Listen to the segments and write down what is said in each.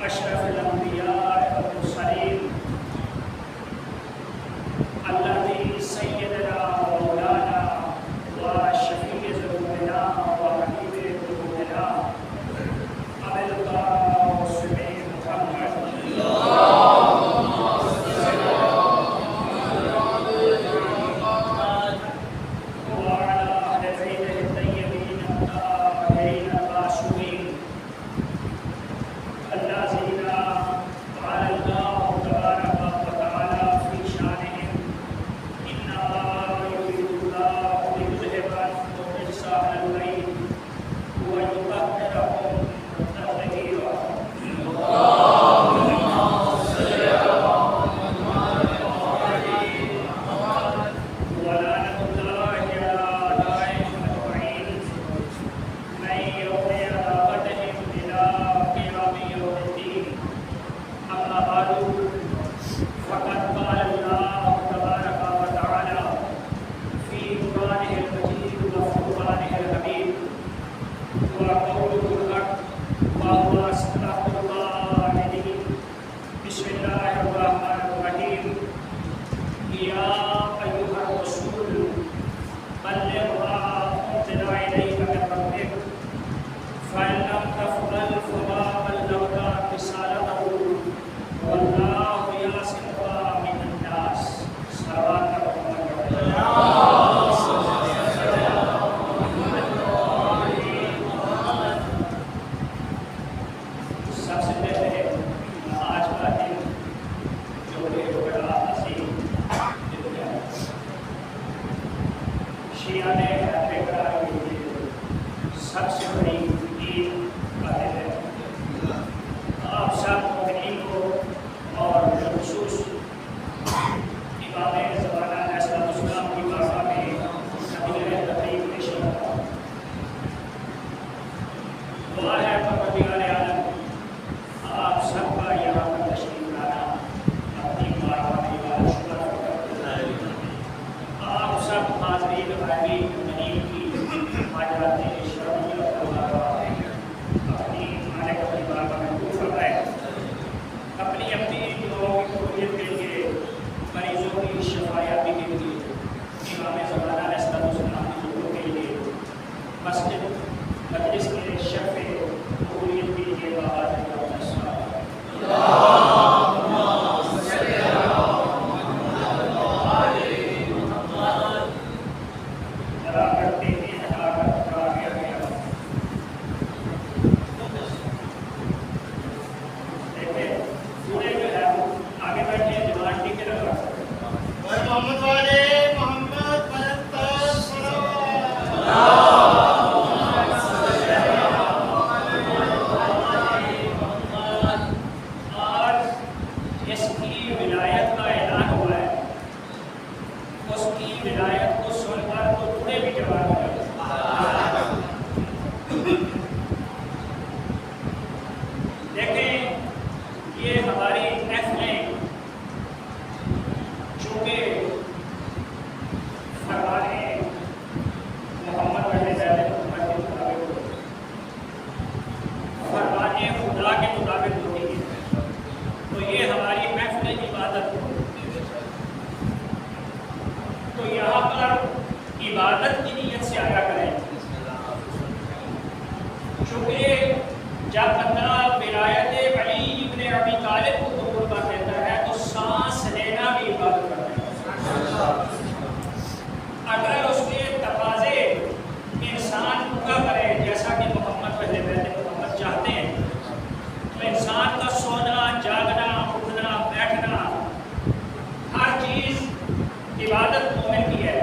اشرف الانبیاء والمرسلین الذي سيدنا ومولانا وشفيع ذنوبنا وحبيب قلوبنا ابي القاسم محمد وعلى اهل بيته الطيبين الطاهرين المعصومين الذين قال الله تبارك وتعالى في شانهم إنما يريد الله ليذهب عنكم الرجس أهل البيت ويطهركم تطهيرا. ولعنة الله على أعدائهم أجمعين من يوم عقابتهم إلى قيام يوم الدين. أما بعد فقد قال الله تبارك وتعالى في قرآنه المجيد وفرقانه الحميد وقوله الحق وهو أصدق القائلين. بسم الله الرحمن الرحيم. يا أيها الرسول بلغ ما أنزل إليك من ربك فإن لم تفعل فما بلغت رسالته والله يعصمك من الناس. صلوات سب سے پہلے آج کا دن جو کہ بڑا عظیم دن ہے، شیعہ نے قرار دی سب سے بڑی عید کا دن ہے۔ آپ سب مومنین کو اور بالخصوص امام زمانہ علیہ السلام کی بارگاہ میں نبی تقریب میں شامل ہوں۔ دعا ہے پروردگار عالم آپ سب کا یہاں پر تشریف لانا اپنی بارگاہ میں بڑا شکر ہے۔ آپ سب حاضرین غائبین مومنین کی حاجات شرعیہ اپنی مالک کی بارگاہ میں قبول فرمائے۔ اپنی دعاؤں کی قبولیت کے لیے، مریضوں کی شفایابی کے لیے، امام زمانہ علیہ السلام کی ضرورت کے لیے، مسجد مجلس کے شرف قبولیت کے لیے بابا عبادت کی نیت سے آیا کریں، چونکہ جب بندہ ولایت علی ابن ابی طالب کو قبول کر لیتا ہے تو سانس لینا بھی عبادت کرتا ہے۔ اگر اس کے تقاضے انسان پورا کرے جیسا کہ محمد اہل بیت محمد چاہتے ہیں تو انسان کا سونا، جاگنا، اٹھنا، بیٹھنا، ہر چیز عبادت مومن کی ہے۔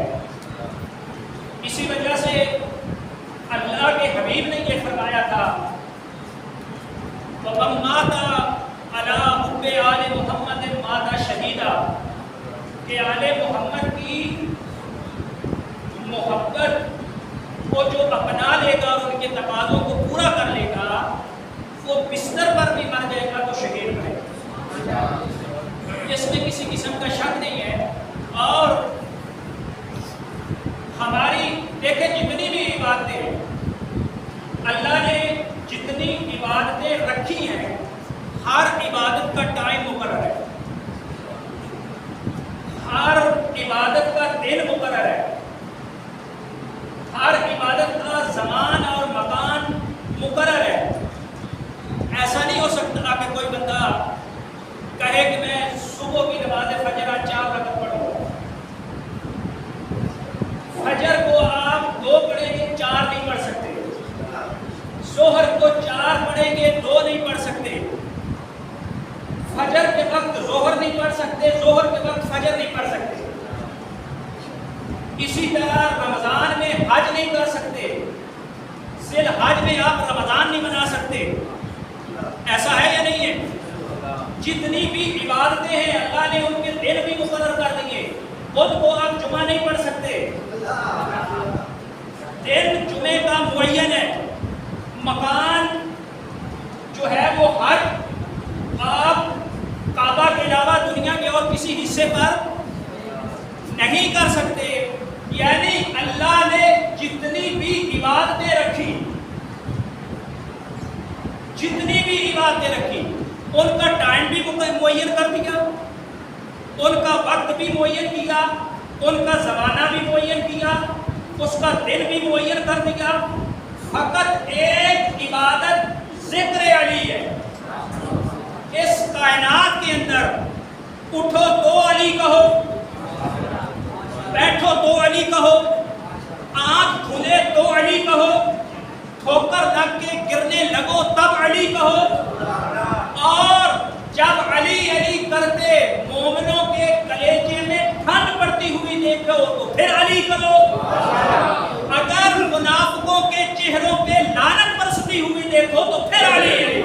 اسی وجہ سے اللہ کے حبیب نے یہ فرمایا تھا وَمَن مَاتَ عَلَىٰ حُبِّ آلِ مُحَمَّدٍ مَاتَ شَهِيدًا، کہ آل محمد کی محبت کو جو اپنا لے گا اور ان کے تقاضوں کو پورا کر لے گا وہ بستر پر بھی مر جائے گا تو شہید رہے گا، اس میں کسی قسم کا شک نہیں ہے۔ اور ہماری دیکھیں جتنی بھی عبادتیں اللہ نے جتنی عبادتیں رکھی ہیں کا ٹائم مقرر ہے، ہر عبادت کا دن مقرر ہے، ہر عبادت کا زمان اور مکان مقرر ہے۔ ایسا نہیں ہو سکتا کہ کوئی بندہ کہے کہ میں صبح کی نماز فجر 4 رکعت پڑھوں گا، فجر کو آپ 2 پڑھیں گے 4 نہیں پڑھ سکتے، ظہر کو 4 پڑھیں گے 2 نہیں پڑھ سکتے، فجر کے وقت ظہر نہیں پڑھ سکتے، ظہر کے وقت فجر نہیں پڑھ سکتے۔ اسی طرح رمضان میں حج نہیں کر سکتے، ذی الحج میں آپ رمضان نہیں بنا سکتے، ایسا ہے یا نہیں ہے؟ جتنی بھی عبادتیں ہیں اللہ نے ان کے دن بھی مقرر کر دیے، خود کو آپ جمعہ نہیں پڑھ سکتے، دن جمعے کا معین ہے، مکان جو ہے وہ حج آپ کعبہ کے علاوہ دنیا کے اور کسی حصے پر نہیں کر سکتے۔ یعنی اللہ نے جتنی بھی عبادتیں رکھی، جتنی بھی عبادتیں رکھی ان کا ٹائم بھی معین کر دیا، ان کا وقت بھی معین کیا، ان کا زمانہ بھی معین کیا، اس کا دن بھی معین کر دیا۔ فقط ایک عبادت ذکر علی ہے۔ اس کائنات کے اندر اٹھو تو علی کہو، بیٹھو تو علی کہو، آنکھ کھلے تو علی کہو، ٹھوکر لگ کے گرنے لگو تب علی کہو، اور جب علی علی کرتے مومنوں کے کلیجے میں ٹھنڈ پڑتی ہوئی دیکھو تو پھر علی کہو، اگر منافقوں کے چہروں پہ لعنت برستی ہوئی دیکھو تو پھر علی۔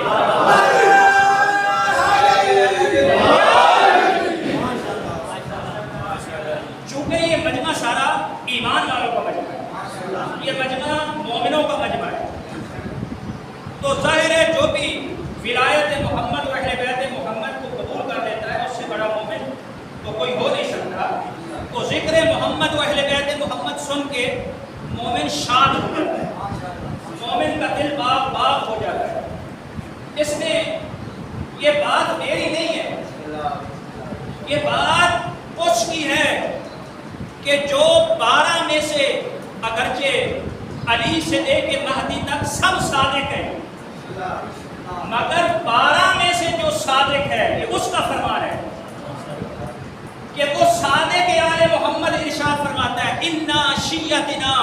چونکہ یہ مجمع سارا ایمان والوں کا مجمع ہے، یہ مجمع مومنوں کا مجمع ہے، تو ظاہر ہے جو بھی ولایت محمد و اہل بیت محمد کو قبول کر لیتا ہے اس سے بڑا مومن تو کوئی ہو نہیں سکتا۔ تو ذکر محمد و اہل بیت محمد سن کے مومن شاد ہو جاتا ہے، مومن کا دل باغ باغ ہو جاتا ہے۔ اس نے یہ بات میری نہیں ہے، یہ بات اس کی ہے کہ جو 12 میں سے اگرچہ علی سے لے کے مہدی تک سب صادق ہیں، مگر 12 میں سے جو صادق ہے یہ اس کا فرمان ہے کہ وہ صادق آل محمد ارشاد فرماتا ہے اِنَّا شِيَّتِنَا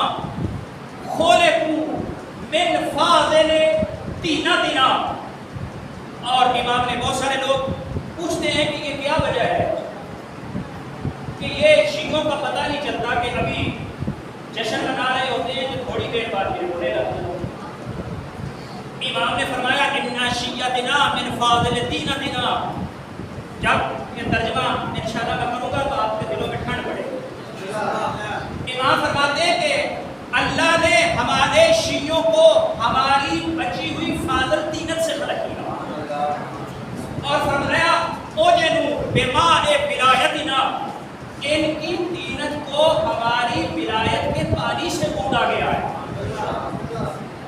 خُلِقُوا مِنْ فَاضِلِ طِينَتِنَا۔ اور امام نے بہت سارے لوگ پوچھتے ہیں کہ یہ کیا وجہ ہے کہ یہ شیعوں کا پتہ نہیں چلتا کہ ابھی جشن منا رہے ہوتے ہیں کہ تھوڑی دیر بعد یہ رونے لگتے ہیں۔ امام نے فرمایا اِنَّا شِيَّتِنَا مِنْ فَاضِلِ طِينَتِنَا۔ جب یہ ترجمہ انشاءاللہ میں کروں گا تو آپ کے دلوں میں ٹھنڈ پڑے گی۔ امام فرماتے ہیں کہ اللہ نے ہمارے شیعوں کو ہماری بچی ہوئی فاضل طینت سے خلق کیا، اور فرمایا اوجنوا بماء ولایتنا، ان کی طینت کو ہماری ولایت کے پانی سے گوندا گیا ہے۔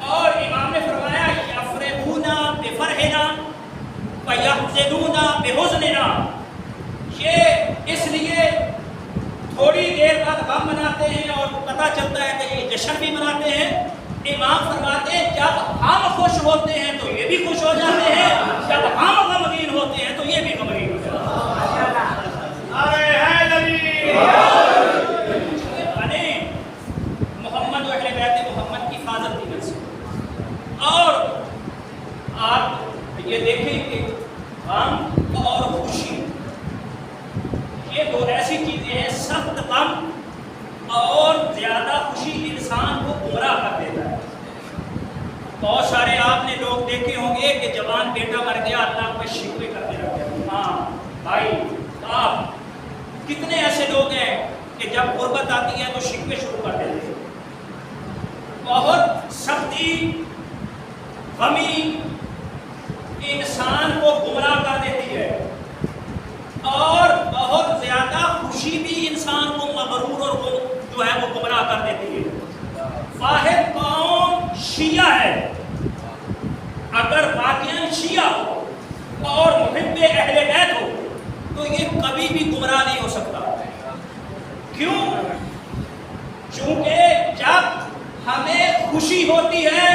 اور امام نے فرمایا یفرحون بفرحنا ویحزنون بحزننا، یہ اس لیے تھوڑی دیر بعد غم مناتے ہیں اور پتہ چلتا ہے کہ یہ جشن بھی مناتے ہیں۔ امام فرماتے ہیں جب ہم خوش ہوتے ہیں تو یہ بھی خوش ہو جاتے ہیں، جب ہم غمگین ہوتے ہیں تو یہ بھی غمگین ہو جاتے ہیں۔ بنے محمد و اہل بیت محمد کی حفاظت کی وجہ سے۔ اور آپ یہ دیکھیں کہ غم اور خوشی یہ دو ایسی چیزیں ہیں، سخت غم اور زیادہ خوشی انسان کو گمراہ کر دیتا ہے۔ بہت سارے آپ نے لوگ دیکھے ہوں گے کہ جوان بیٹا مر گیا اللہ پہ شکوے کرنے لگتے ہیں، ہاں بھائی آپ کتنے ایسے لوگ ہیں کہ جب غربت آتی ہے تو شکوے شروع کر دیتے ہیں۔ بہت سختی غمی انسان کو گمراہ کر دیتی ہے، اور بہت زیادہ خوشی بھی انسان کو مغرور اور جو ہے وہ گمراہ کر دیتی ہے۔ واحد قوم شیعہ ہے، اگر واقعاً شیعہ ہو اور محب اہل بیت ہو تو یہ کبھی بھی گمراہ نہیں ہو سکتا. کیوں؟ چونکہ جب ہمیں خوشی ہوتی ہے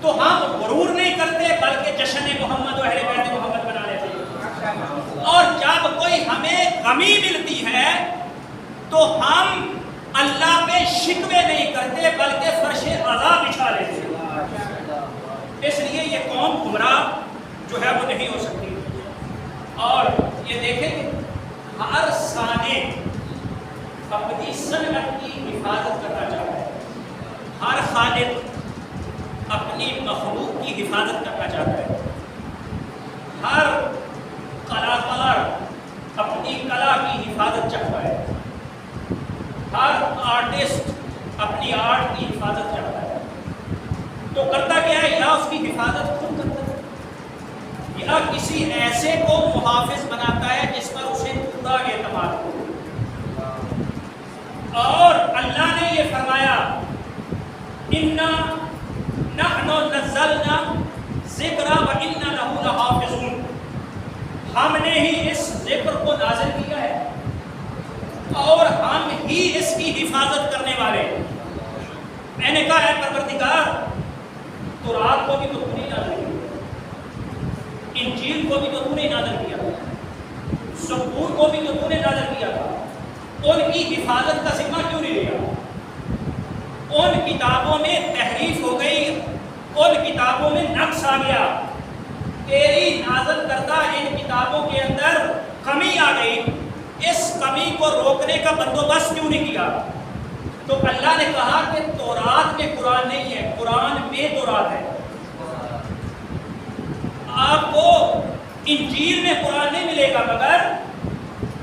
تو ہم غرور نہیں کرتے بلکہ جشن محمد و اہل بیت محمد بنا لیتے ہیں. اور جب کوئی ہمیں غمی ملتی ہے تو ہم اللہ پہ شکوے نہیں کرتے بلکہ فرش عذاب بچھا لیتے ہیں. اس لیے یہ قوم گمراہ جو ہے وہ نہیں ہو سکتی. اور یہ دیکھیں ہر صانع اپنی صنعت کی حفاظت کرنا چاہتا ہے. ہر خالق اپنی مخلوق کی حفاظت کرنا چاہتا ہے. ہر کلاکار اپنی کلا کی حفاظت چاہتا ہے. ہر آرٹسٹ اپنی آرٹ کی حفاظت چاہتا ہے. تو کرتا کیا ہے؟ یا اس کی حفاظت خود کرتا ہے یا کسی ایسے کو محافظ بناتا ہے جس پر اسے پورا اعتماد ہو. اور اللہ نے یہ فرمایا اِنَّا نَحْنُ نَزَّلْنَا ذِكْرَ وَإِنَّا لَهُ لَحَافِظُونَ. ہم نے ہی اس ذکر کو نازل کیا ہے اور ہم ہی اس کی حفاظت کرنے والے. میں نے کہا ہے پروردگار تورات کو بھی تو تو نے نازل کیا, انجیل کو بھی تو نے نازل کیا, زبور کو بھی تو نے نازل کیا تھا. ان کی حفاظت کا ذمہ کیوں نہیں لیا؟ ان کتابوں میں تحریف ہو گئی, ان کتابوں میں نقص آ گیا, تیری نازل کردہ ان کتابوں کے اندر کمی آ گئی, اس کمی کو روکنے کا بندوبست کیوں نہیں کیا؟ تو اللہ نے کہا کہ تورات میں قرآن نہیں ہے, قرآن میں تورات ہے. آپ کو انجیل میں قرآن نہیں ملے گا مگر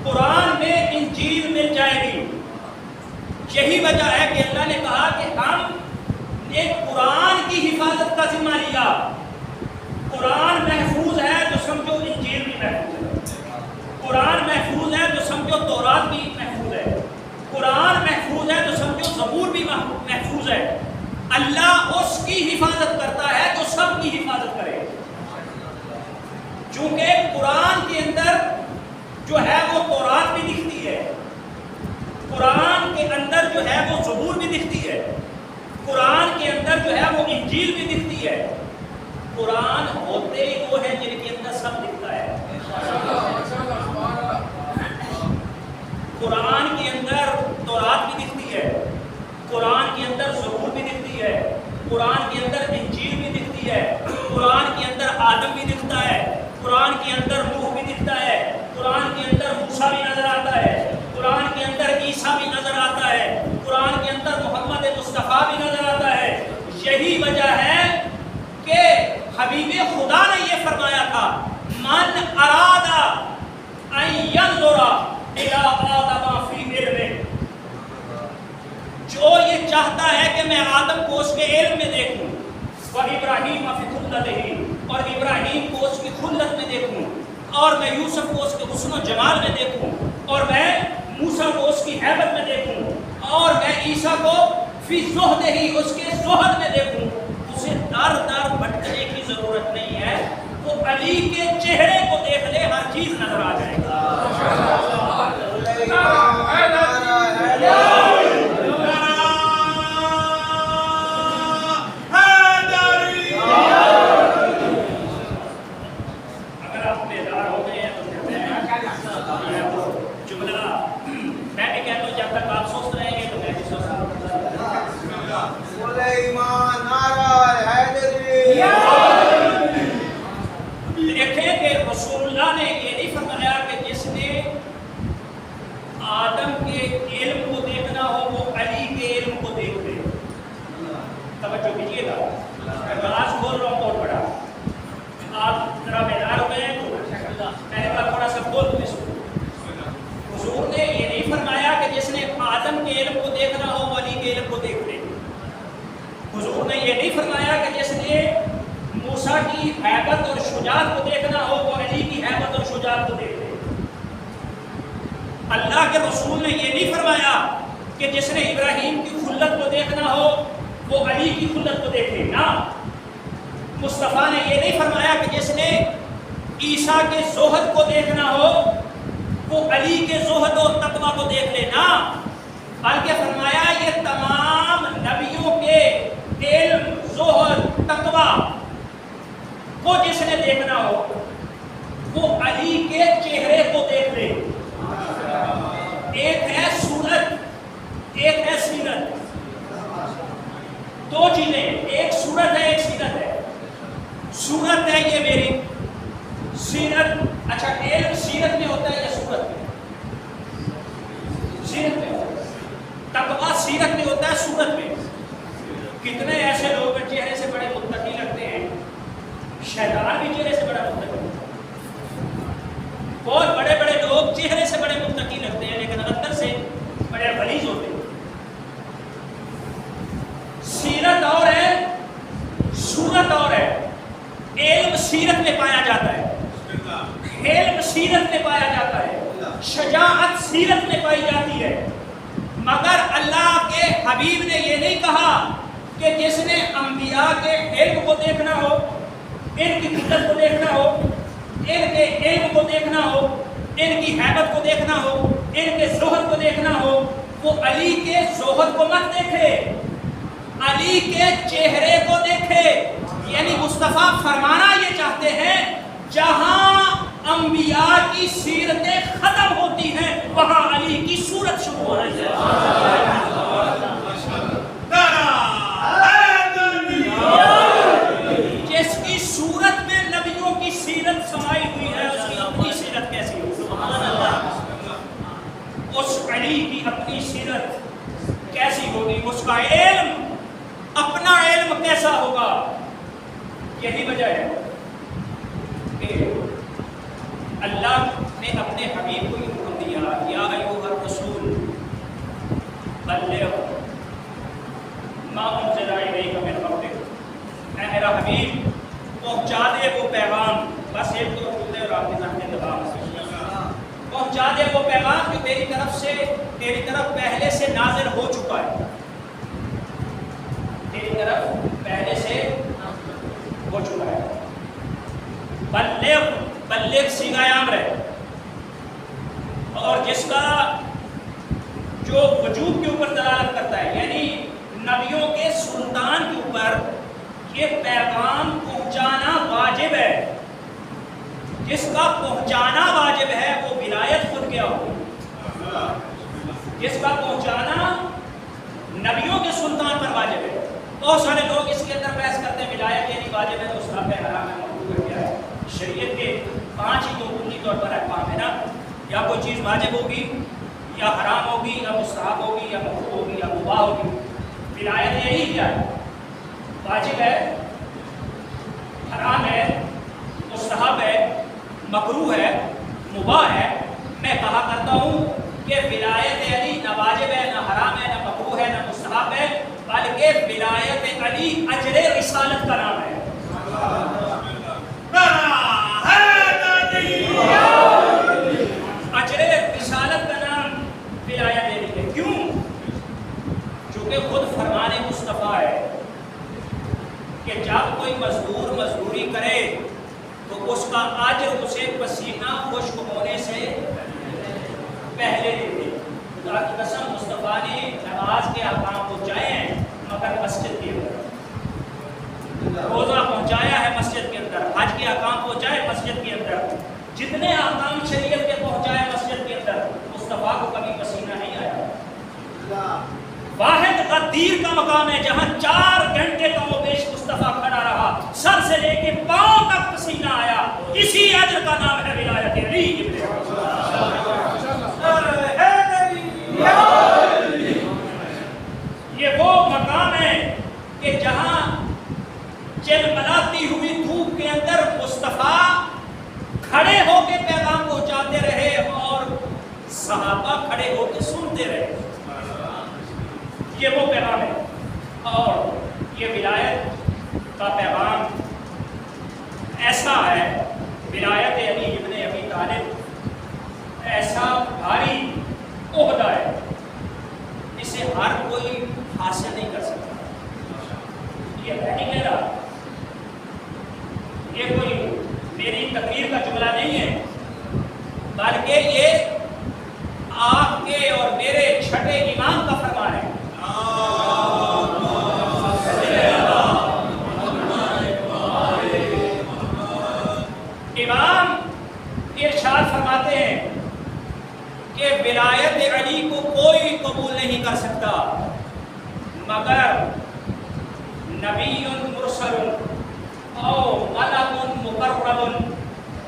قرآن میں انجیل مل جائے گی. یہی وجہ ہے کہ اللہ نے کہا کہ ہم نے قرآن کی حفاظت کا ذمہ لیا. قرآن محفوظ ہے تو سمجھو انجیل بھی محفوظ ہے, قرآن محفوظ ہے تو سمجھو تورات بھی محفوظ ہے, قرآن محفوظ ہے تو سمجھو زبور بھی محفوظ ہے. اللہ اس کی حفاظت کرتا ہے تو سب کی حفاظت کرے. چونکہ قرآن کے اندر جو ہے وہ تورات بھی دکھتی ہے, قرآن کے اندر جو ہے وہ زبور بھی دکھتی ہے, قرآن کے اندر جو ہے وہ انجیل بھی دکھتی ہے. قرآن ہوتے ہی وہ ہے جن کے اندر سب دکھتا ہے. قرآن کے اندر تورات بھی دکھتی ہے, قرآن کے اندر زبور بھی دکھتی ہے, قرآن کے اندر انجیل بھی دکھتی ہے, قرآن کے اندر آدم بھی دکھتا ہے, قرآن کے اندر نوح بھی دکھتا ہے, قرآن کے اندر موسیٰ بھی نظر آتا ہے, قرآن کے اندر عیسیٰ بھی نظر آتا ہے, قرآن کے اندر محمد مصطفیٰ بھی نظر آتا ہے. یہی وجہ ہے کہ حبیب خدا نے یہ فرمایا تھا من اراد ان ينظر الى آدم فی علمہ, جو یہ چاہتا ہے کہ میں آدم کو اس کے علم میں دیکھوں, وابراہیم فی خلتہ, اور ابراہیم کو اس کی خلت میں دیکھوں, اور میں یوسف کو اس کے حسن و جمال میں دیکھوں, اور میں موسیٰ کو اس کی ہیبت میں دیکھوں, اور میں عیسیٰ کو فی زہدہ ہی اس کے زہد میں دیکھوں. اسے در در بھٹکنے کی ضرورت نہیں ہے, وہ علی کے چہرے کو دیکھ لے ہر چیز نظر آ جائے گا. اگر آپ بیدار ہو گئے ہیں تو جملہ میں بھی کہتا ہوں جب تک آپ سوچ رہیں گے تو میں بھی سوچ رہا ہوں. دیکھیں کہ رسول اللہ نے یہ نہیں فرمایا کہ جس نے آدم کے علم کو دیکھنا ہو وہ علی کے علم کو دیکھ لے. توجہ کیجیے گا, میں آج بول رہا ہوں بہت بڑا, آپ ذرا بیدار ہو گئے تو میں نے کہا تھوڑا سا بول دیں. حضور نے یہ نہیں فرمایا کہ جس نے آدم کے علم کو دیکھنا ہو وہ علی کے علم کو دیکھ لے. حضور نے یہ نہیں فرمایا کہ جس نے موسیٰ کی ہیبت اور شجاعت کو دیکھنا ہو وہ علی کی ہیبت اور شجاعت کو دیکھ لے. اللہ کے رسول نے یہ نہیں فرمایا کہ جس نے ابراہیم کی خلت کو دیکھنا ہو وہ علی کی خلت کو دیکھے. نہ, مصطفیٰ نے یہ نہیں فرمایا کہ جس نے عیسیٰ کے زہد کو دیکھنا ہو وہ علی کے زہد و تقویٰ کو دیکھ لینا، بلکہ فرمایا یہ تمام نبیوں کے علم، زہد، تقویٰ کو جس نے دیکھنا ہو وہ علی کے چہرے کو دیکھ لے۔ ایک ہے صورت، ایک ہے سیرت، دو چیزیں، ایک صورت ہے ایک سیرت ہے۔ صورت ہے یہ میری، سیرت اچھا علم سیرت میں ہوتا ہے یا صورت میں؟ سیرت میں ہوتا ہے۔ تقویٰ سیرت میں ہوتا ہے صورت میں؟ کتنے ایسے لوگ ہیں چہرے سے بڑے متقی لگتے ہیں، شیطان بھی چہرے سے بڑا متقی لگتا ہے، بہت بڑے بڑے لوگ چہرے سے بڑے متقی لگتے ہیں لیکن اندر سے بڑے غلیظ ہوتے ہیں۔ سیرت اور ہے، صورت اور ہے۔ علم سیرت میں پایا جاتا ہے، علم سیرت میں پایا جاتا ہے، شجاعت سیرت میں پائی جاتی ہے، مگر اللہ کے حبیب نے یہ نہیں کہا کہ جس نے انبیاء کے علم کو دیکھنا ہو، ان کی قدرت کو دیکھنا ہو، ان کے علم کو دیکھنا ہو، ان کی ہیبت کو دیکھنا ہو، ان کے زہد کو دیکھنا ہو، وہ علی کے زہد کو مت دیکھے، علی کے چہرے کو دیکھے۔ یعنی مصطفیٰ فرمانا یہ چاہتے ہیں جہاں انبیاء کی سیرتیں ختم ہوتی ہیں وہاں علی کی صورت شروع ہو رہی ہے۔ جس کی صورت میں نبیوں کی سیرت سمائی ہوئی ہے اس کی اپنی سیرت کیسی ہوگی؟ اس علی کی اپنی سیرت کیسی ہوگی؟ اس کا علم، اپنا علم کیسا ہوگا؟ یہی وجہ ہے کہ اللہ نے اپنے حبیب کو یہ حکم دیا، یا ایھا الرسول بلغ ما انزل الیک من ربک، اے میرا حبیب پہنچا دے وہ پیغام، بس ایک تو رسول اور آپ کے سامنے دبام سے پہنچا دے وہ پیغام جو تیری طرف پہلے سے نازل ہو چکا ہے، تیری طرف پہلے سے ہو چکا ہے۔ بلغ صیغہ امر ہے، اور جس کا جو وجوب کے اوپر دلالت کرتا ہے، یعنی نبیوں کے سلطان کے اوپر یہ پیغام پہنچانا واجب ہے۔ جس کا پہنچانا واجب ہے وہ ولایت خود کیا ہوگی؟ جس کا پہنچانا نبیوں کے سلطان پر واجب ہے۔ بہت سارے لوگ اس کے اندر بحث کرتے ہیں ولایت یعنی واجب ہے، مستحب ہے، حرام ہے، مکروہ ہے، کیا ہے؟ شریعت کے 5 ہی تو بنیادی طور پر احکام ہے نا، یا کوئی چیز واجب ہوگی یا حرام ہوگی یا مستحب ہوگی یا مکروہ ہوگی یا مباح ہوگی۔ ولایت یہی کیا ہے؟ واجب ہے، حرام ہے، مستحب ہے، مکروہ ہے، مباح ہے۔ میں کہا کرتا ہوں کہ ولایت علی نہ واجب ہے، نہ حرام ہے، نہ مکروہ ہے، نہ مستحب ہے، بلکہ ولایت علی اجر رسالت کا نام ہے۔ اجر رسالت کا نام ولایت علی ہے۔ کیوں؟ چونکہ خود فرمان مصطفیٰ ہے کہ جب کوئی مزدور مزدوری کرے تو اس کا اجر اسے پسینہ خشک ہونے سے پہلے دے دے۔ خدا کی قسم مصطفیٰ نے نماز کے احکام پہنچائے ہیں مگر مسجد کے اندر، روزہ پہنچایا ہے مسجد کے اندر، حج کے احکام پہنچائے مسجد کے اندر، جتنے احکام شریعت کے پہنچائے مسجد کے اندر، مصطفیٰ کو کبھی پسینہ نہیں آیا۔ واحد غدیر کا مقام ہے جہاں 4 گھنٹے کا وہ بیش مصطفیٰ کھڑا رہا، سر سے لے کے پاؤں تک پسینہ آیا، اسی اجر کا نام ہے ولایت علی۔ یہ وہ مقام ہے کہ جہاں چلملاتی ہوئی دھوپ کے اندر مصطفیٰ کھڑے ہو کے پیغام پہنچاتے رہے اور صحابہ کھڑے ہو کے سنتے رہے۔ یہ وہ پیغام ہے، اور یہ ولایت کا پیغام ایسا ہے، ولایت علی ابن ابی طالب ایسا بھاری عہدہ ہے، اسے ہر کوئی حاصل نہیں کر سکتا۔ یہ میں نہیں کہہ رہا، یہ کوئی میری تقریر کا ولایت علی کو کوئی قبول نہیں کر سکتا مگر نبی مرسل او ملک مقرب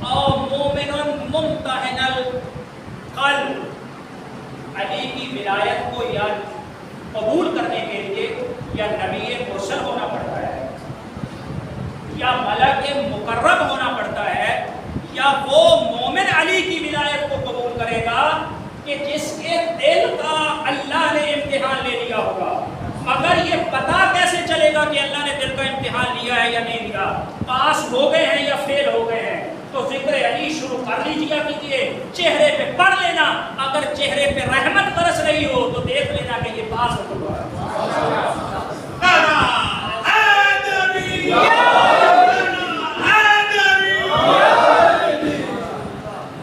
او مومن ممتحن القلب. علی کی ولایت کو یا قبول کرنے کے لیے یا نبی مرسل ہونا پڑتا ہے یا ملک مقرب ہونا پڑتا ہے یا وہ مومن علی کی ولایت کو قبول کرے گا کہ جس کے دل کا اللہ نے امتحان لے لیا ہوگا. مگر یہ پتا کیسے چلے گا کہ اللہ نے دل کا امتحان لیا ہے یا نہیں لیا؟ پاس ہو گئے ہیں یا فیل ہو گئے ہیں؟ تو ذکر علی شروع کر لیجیے کیجیے، چہرے پہ پڑھ لینا. اگر چہرے پہ رحمت برس رہی ہو تو دیکھ لینا کہ یہ پاس ہو چکا ہے.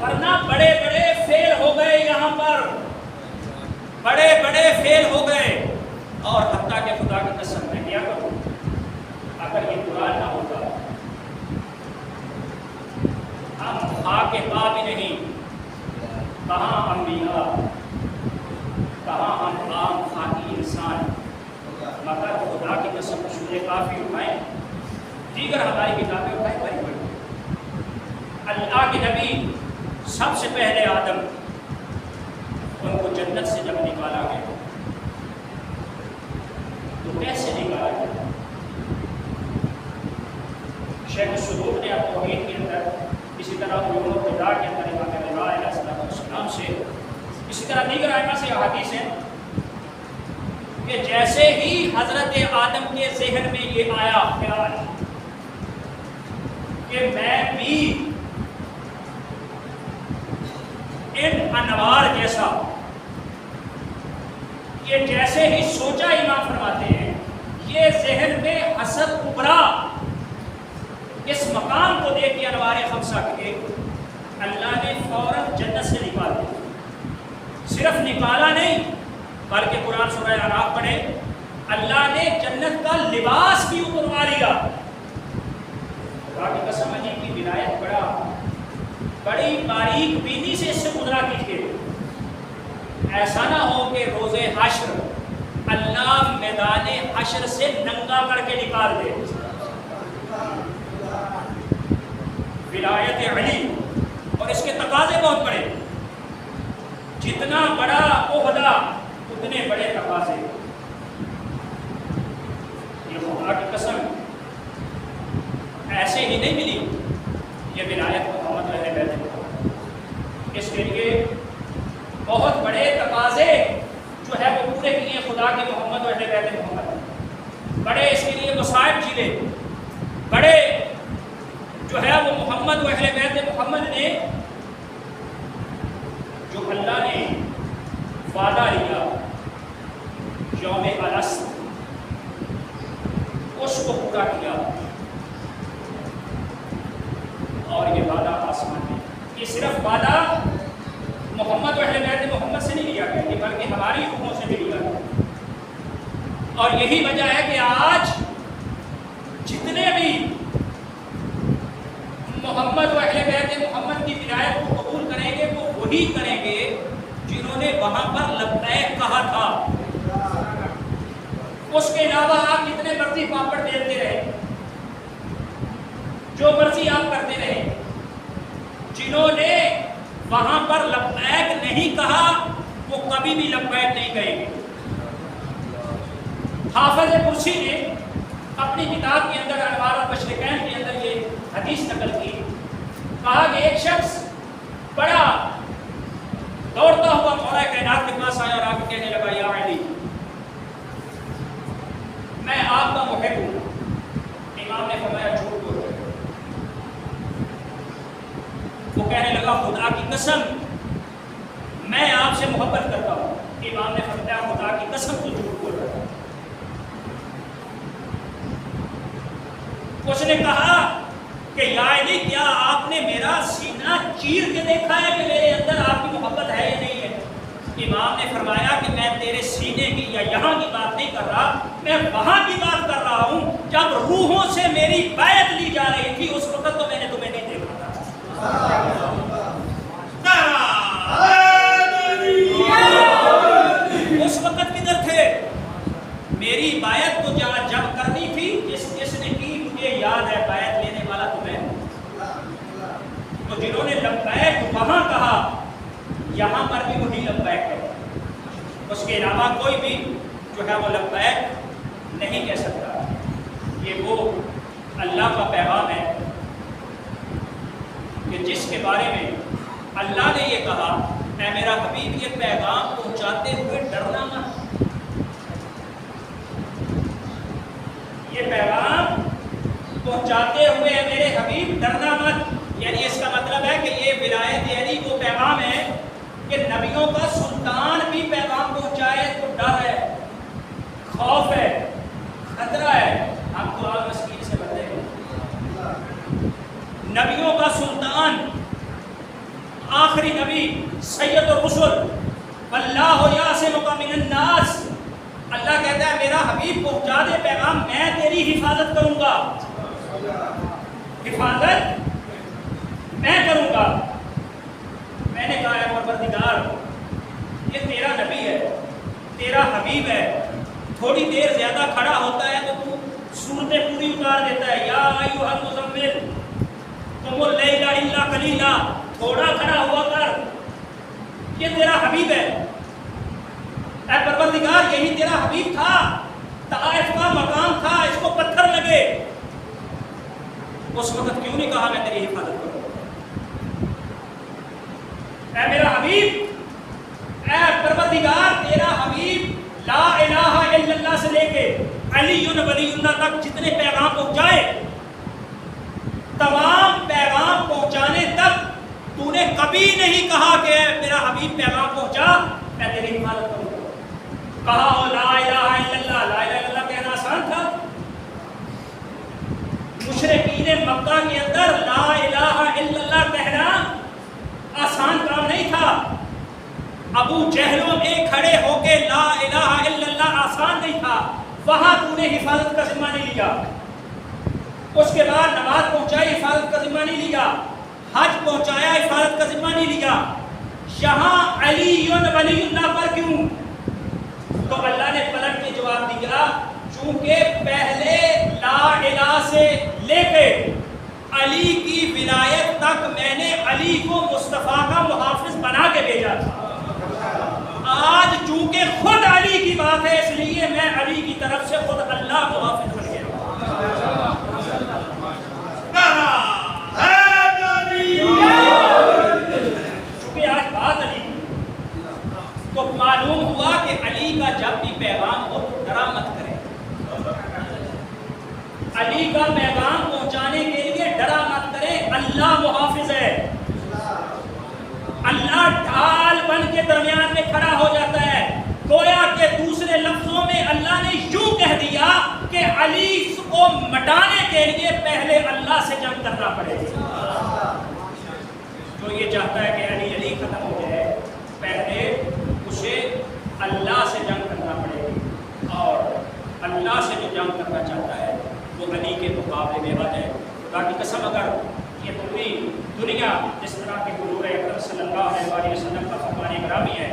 ورنہ بڑے بڑے فیل ہو گئے، یہاں پر بڑے بڑے فیل ہو گئے. اور حتیٰ کہ خدا کی قسم میں کیا کروں، اگر یہ قرآن نہ ہوتا ہم خاک پا بھی نہیں، کہاں انبیاء، کہاں ہم عام خاکی انسان. مگر خدا کی قسم سورہ کافی اٹھائیں، دیگر ہماری کتابیں اٹھائیں، بڑی بڑی. اللہ کے نبی سب سے پہلے آدم، ان کو جنت سے جب نکالا گیا تو کیسے نکالا گیا؟ شیخ الصدوق نے توحید کے اندر، اسی طرح علوم الہدیٰ کے اندر امام رضا علیہ السلام سے، اسی طرح دیگر ائمہ سے احادیث ہیں کہ جیسے ہی حضرت آدم کے ذہن میں یہ آیا خیال کہ میں بھی ان انوار جیسا، یہ جیسے ہی سوچا، امام فرماتے ہیں یہ ذہن میں حسد ابھرا. اس مقام کو دیکھ کے انوار خمسہ کے اللہ نے فوراً جنت سے نکال دیا. صرف نکالا نہیں بلکہ قرآن سورہ اعراف پڑھے، اللہ نے جنت کا لباس بھی اتروا لیا. خدا کی قسم علی کی ولایت بڑی باریک بینی سے اس سے گزرا کیجیے. ایسا نہ ہو کہ روز حشر اللہ میدان حشر سے ننگا کر کے نکال دے. ولایت علی اور اس کے تقاضے بہت بڑے، جتنا بڑا عہدہ اتنے بڑے تقاضے. یہ خدا کی قسم ایسے ہی نہیں ملی یہ ولایت محمد اہل بیت محمد. اس کے لیے بہت بڑے تقاضے جو ہے وہ پورے کیے خدا کے محمد اہل بیت محمد. بڑے اس کے لیے مصائب جھیلے، بڑے جو ہے وہ محمد اہل بیت محمد نے جو اللہ نے وعدہ لیا یوم الست، اس کو پورا کیا. اور یہ وعدہ آسمان میں، یہ صرف وعدہ محمد اہل بیت محمد سے نہیں لیا گیا بلکہ ہماری روحوں سے بھی لیا گیا. اور یہی وجہ ہے کہ آج جتنے بھی محمد اہل بیت محمد کی ولایت کو قبول کریں گے وہ وہی کریں گے جنہوں نے وہاں پر لبیک کہا تھا. اس کے علاوہ آپ جتنے مرضی پاپڑ بیلتے رہے، جو مرضی آپ کرتے رہے، جنہوں نے وہاں پر لبیک نہیں کہا وہ کبھی بھی لبیک نہیں کہیں گے. حافظ کرسی نے اپنی کتاب کے اندر انوار المشرقین کے اندر یہ حدیث نقل کی، کہا کہ ایک شخص بڑا دوڑتا ہوا مولا کائنات کے پاس آیا اور آپ کہنے لگا یا علی میں آپ کا محب ہوں. امام نے فرمایا جھوٹ بول رہے ہو. وہ کہنے لگا خدا کی قسم میں آپ سے محبت کرتا ہوں. امام نے فرمایا خدا کی قسم تو جھوٹ بول رہا ہے. اس نے کہا کہ یا علی کیا آپ نے میرا سینہ چیر کے دیکھا ہے کہ میرے اندر آپ کی محبت ہے یا نہیں ہے؟ امام نے فرمایا کہ میں تیرے سینے کی یا یہاں کی بات نہیں کر رہا، میں وہاں کی بات کر رہا ہوں جب روحوں سے میری بیعت لی جا رہی تھی اس وقت تو میں نے تمہیں نہیں دیکھا تھا. یہاں پر بھی وہی لبیک ہے، اس کے علاوہ کوئی بھی جو ہے وہ لبیک نہیں کہہ سکتا۔ یہ وہ اللہ کا پیغام ہے کہ جس کے بارے میں اللہ نے یہ کہا، اے میرا حبیب یہ پیغام پہنچاتے ہوئے ڈرنا مت، یہ پیغام پہنچاتے ہوئے اے میرے حبیب ڈرنا مت۔ یعنی اس کا مطلب ہے کہ یہ ولایت یعنی وہ پیغام ہے کہ نبیوں کا سلطان بھی پیغام پہنچائے تو ڈر ہے، خوف ہے، خطرہ ہے۔ ہم تو آج مسکین سے بندے ہیں، نبیوں کا سلطان، آخری نبی، سید الرسل، واللہ یعصمک من الناس، اللہ کہتا ہے میرا حبیب پہنچا دے پیغام، میں تیری حفاظت کروں گا، حفاظت میں کروں گا۔ میں نے کہا ہے پروردگار یہ تیرا نبی ہے، تیرا حبیب ہے، تھوڑی دیر زیادہ کھڑا ہوتا ہے تو صورتیں پوری اتار دیتا ہے، یا ایھا المزمل قم اللیل الا قلیلا، تھوڑا کھڑا ہوا کر، یہ تیرا حبیب ہے۔ اے پروردگار یہی تیرا حبیب تھا، طائف کا مقام تھا، اس کو پتھر لگے، اس وقت کیوں نہیں کہا میں تیری حفاظت کروں؟ اے میرا حبیب، اے پروردگار تیرا حبیب لا الہ الا اللہ سے لے کے علی ولی اللہ تک جتنے پیغام پہنچائے، تمام پیغام پہنچانے تک تو نے کبھی نہیں کہا کہ میرا حبیب پیغام پہنچا میں تیری حفاظت کروں گا۔ کہا ہو لا الہ الا اللہ، لا الہ الا اللہ کہنا آسان تھا؟ مشرکین مکہ کے اندر لا الہ الا اللہ کہنا آسان کام نہیں تھا۔ ابو جہلوں میں کھڑے ہو کے لا الہ الا اللہ آسان نہیں تھا، وہاں تو نے حفاظت کا ذمہ نہیں لیا۔ اس کے بعد نماز پہنچائی، حفاظت کا ذمہ نہیں لیا، حج پہنچایا، حفاظت کا ذمہ نہیں لیا۔ یہاں علی ولی اللہ پر کیوں؟ تو اللہ نے پلٹ کے جواب دیا، چونکہ پہلے لا الہ سے لے کے علی کی ولایت تک میں نے علی کو مصطفیٰ کا محافظ بنا کے بھیجا تھا۔ آج چونکہ خود علی کی بات ہے اس لیے میں علی کی طرف سے خود اللہ محافظ بن گیا۔ چونکہ آج بات علی تو معلوم ہوا کہ علی کا جب بھی پیغام ہو تو ڈرا مت کرے، علی کا پیغام پہنچانے کے لیے ڈرا مت کرے، اللہ محافظ ہے، اللہ ڈھال بن کے درمیان میں کھڑا ہو جاتا ہے۔ گویا کہ دوسرے لفظوں میں اللہ نے یوں کہہ دیا کہ علی کو مٹانے کے لیے پہلے اللہ سے جنگ کرنا پڑے گا۔ جو یہ چاہتا ہے کہ علی ختم ہو جائے، پہلے اسے اللہ سے جنگ کرنا پڑے گی، اور اللہ سے جو جنگ کرنا چاہتا ہے وہ علی کے مقابلے میں آ جائے۔ خدا کی قسم اگر یہ پوری دنیا جس طرح کے حضور اکرم صلی اللہ علیہ وسلم کا فرمان گرامی ہے،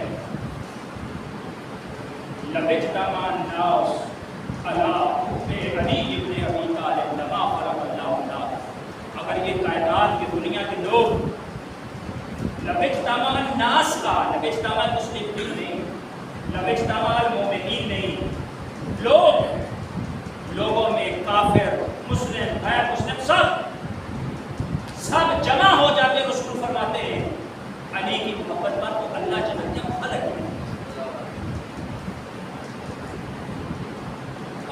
لَبِجْتَمَعَ النَّاسُ عَلَىٰ حُبِّ عَلِيِّ بْنِ أَبِي طَالِبٍ لَمَا فَرَقَ اللَّهُ النَّاسَ، اگر یہ کائنات کی دنیا کے لوگ لَبِجْتَمَعَ النَّاسُ کا، لَبِجْتَمَعَ المسلمین نہیں، لَبِجْتَمَعَ المؤمنین نہیں، لوگوں میں کافر، مسلم، غیر مسلم سب جمع ہو جاتے، رسول فرماتے ہیں علی کی محبت پر تو اللہ جنت میں خلق ہے۔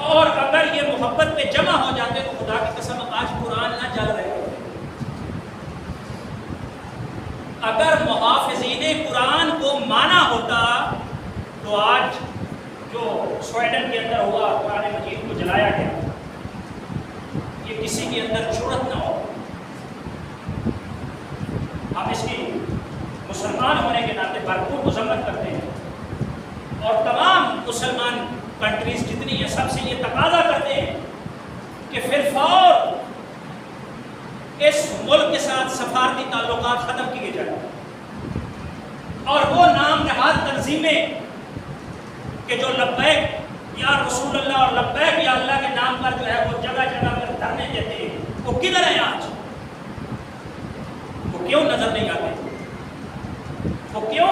اور اگر یہ محبت پہ جمع ہو جاتے تو خدا کی قسم آج قرآن نہ جل رہے ہوتے۔ اگر محافظین قرآن کو مانا ہوتا تو آج جو سویڈن کے اندر ہوا، قرآن مجید کو جلایا گیا، یہ کسی کے اندر جرأت نہ ہو۔ ہم اس کی مسلمان ہونے کے ناطے بھرپور مذمت کرتے ہیں، اور تمام مسلمان کنٹریز جتنی ہیں سب سے یہ تقاضا کرتے ہیں کہ پھر فور اس ملک کے ساتھ سفارتی تعلقات ختم کیے جائیں، اور وہ نام نہاد تنظیمیں کہ جو لبیک یا رسول اللہ اور لبیک یا اللہ کے نام پر جو ہے وہ جگہ جگہ پر دھرنے دیتے ہیں، وہ کدھر ہیں آج؟ وہ کیوں نظر نہیں آتے؟ تو کیوں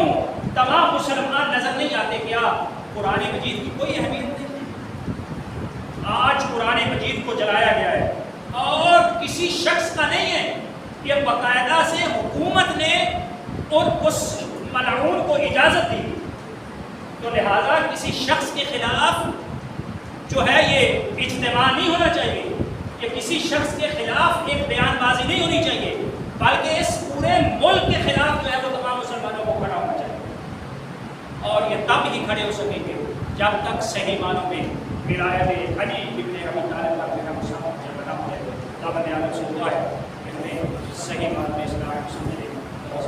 تمام مسلمان نظر نہیں آتے؟ کیا قرآن مجید کی کوئی اہمیت نہیں ہے؟ آج قرآن مجید کو جلایا گیا ہے اور کسی شخص کا نہیں ہے، یہ باقاعدہ سے حکومت نے اور اس ملعون کو اجازت دی، تو لہذا کسی شخص کے خلاف جو ہے یہ اجتماع نہیں ہونا چاہیے، یہ کسی شخص کے خلاف ایک بیان بازی نہیں ہونی چاہیے، بلکہ اس پورے ملک کے خلاف جو ہے وہ تمام مسلمانوں کو کھڑا ہونا چاہیے، اور یہ تب ہی کھڑے ہو سکیں گے جب تک صحیح معنوں میں ولایت علی ابن ابی طالب کا میرا مسلمان جب بنا ہو جائے۔ اللہ نے عالم سے دعا ہے کہ ہمیں صحیح معنوں میں اسلام کو سمجھنے اور